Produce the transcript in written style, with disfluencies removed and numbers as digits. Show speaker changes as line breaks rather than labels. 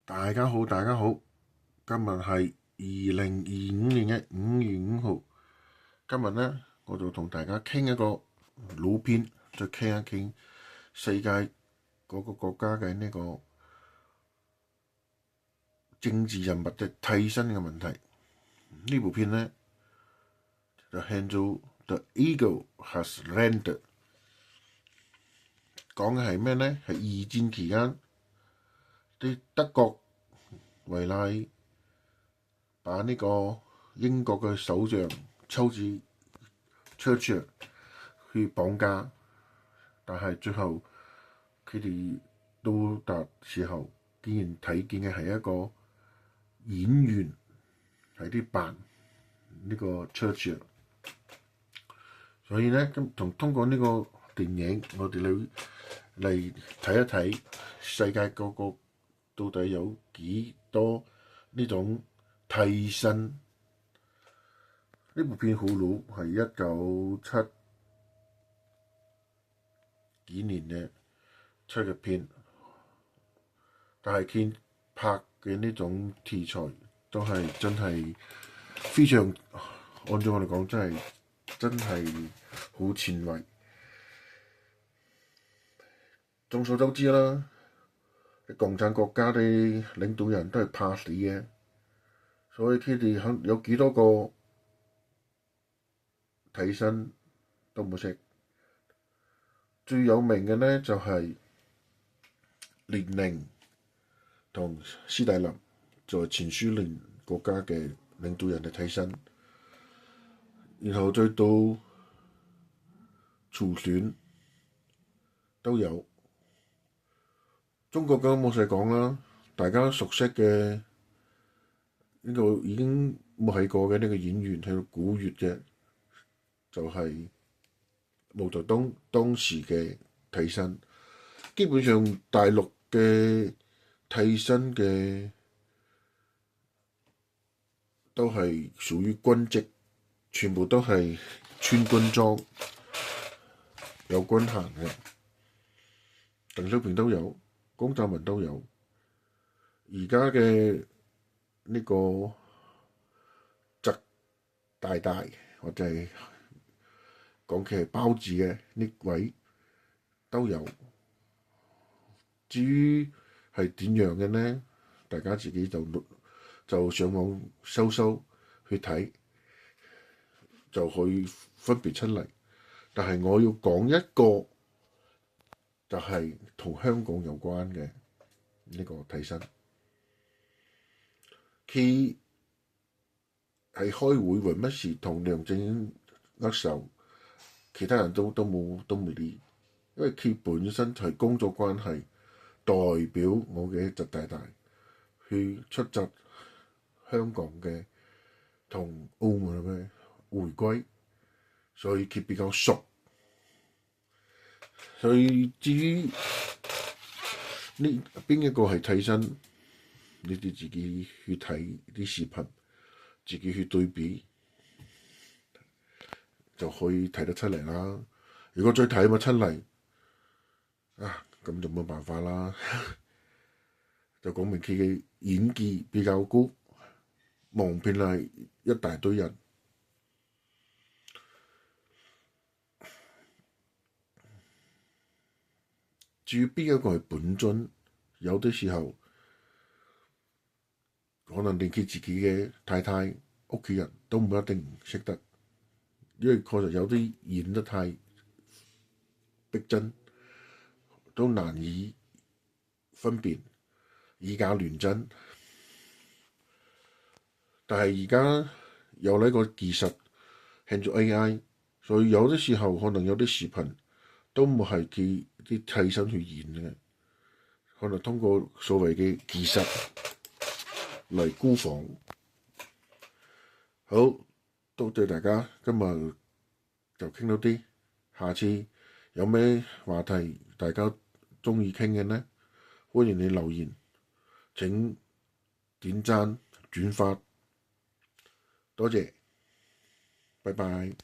大家好，大家好，今日係2025年嘅5月5號。今日呢，我就同大家傾一個老片，再傾一傾世界嗰個國家嘅呢個政治人物嘅替身嘅問題。呢部片呢，就叫做《The Eagle Has Landed》，講嘅係咩呢？係二戰期間啲德國維拉把呢個英國嘅首相抽至 Churchill 去綁架，但係最後佢哋到達時候，竟然睇見嘅係一個演員喺啲扮呢個 Churchill。所以咧，通過呢個電影，我哋嚟睇一睇世界各國到底有幾多呢種替身。呢部片好老，係1970幾年嘅出嘅片，但係佢拍嘅呢種題材都係真係非常，按照我哋講真係好前衛。眾所周知啦，共產國家嘅領導人都係怕死嘅，所以佢哋有幾多個替身都冇識。最有名嘅呢就係列寧同斯大林，在前蘇聯國家嘅領導人嘅替身，然後再到朝鮮都有。中國嘅冇使講啦，大家熟悉嘅呢個已經冇睇過嘅呢個演員喺度古月嘅，就係毛澤東當時嘅替身。基本上大陸嘅替身嘅都係屬於軍職，全部都係穿軍裝，有軍銜嘅。鄧小平都有，江澤民都有。而家嘅呢個習大大，或者係講佢係包子嘅呢位都有。至於係點樣嘅呢？大家自己就上網搜去睇，就可以分別出嚟。但係我要講一個，就係同香港有關嘅呢個替身。佢係開會為乜事同梁振英握手，其他人都冇理，因為佢本身係工作關係，代表我嘅習大大去出席香港嘅同澳門嘅回歸，所以佢比較熟。所以至於呢邊一個係替身，你哋自己去睇啲視頻，自己去對比就可以睇得出嚟啦。如果再睇咪出嚟啊，咁就冇辦法啦。就講明佢嘅演技比較高，蒙騙係一大堆人。至於邊一個係本尊，有啲時候可能連佢自己嘅太太、屋企人都唔一定識得，因為確實有啲演得太逼真，都難以分辨，以假亂真。但係而家有呢個技術，興咗 AI，所以有啲時候可能有啲視頻都唔係佢啲替身去演嘅，可能通過所謂嘅技術嚟估仿。好，多謝大家，今日就傾到啲，下次有咩話題大家鍾意傾嘅呢？歡迎你留言，請點讚轉發，多謝，拜拜。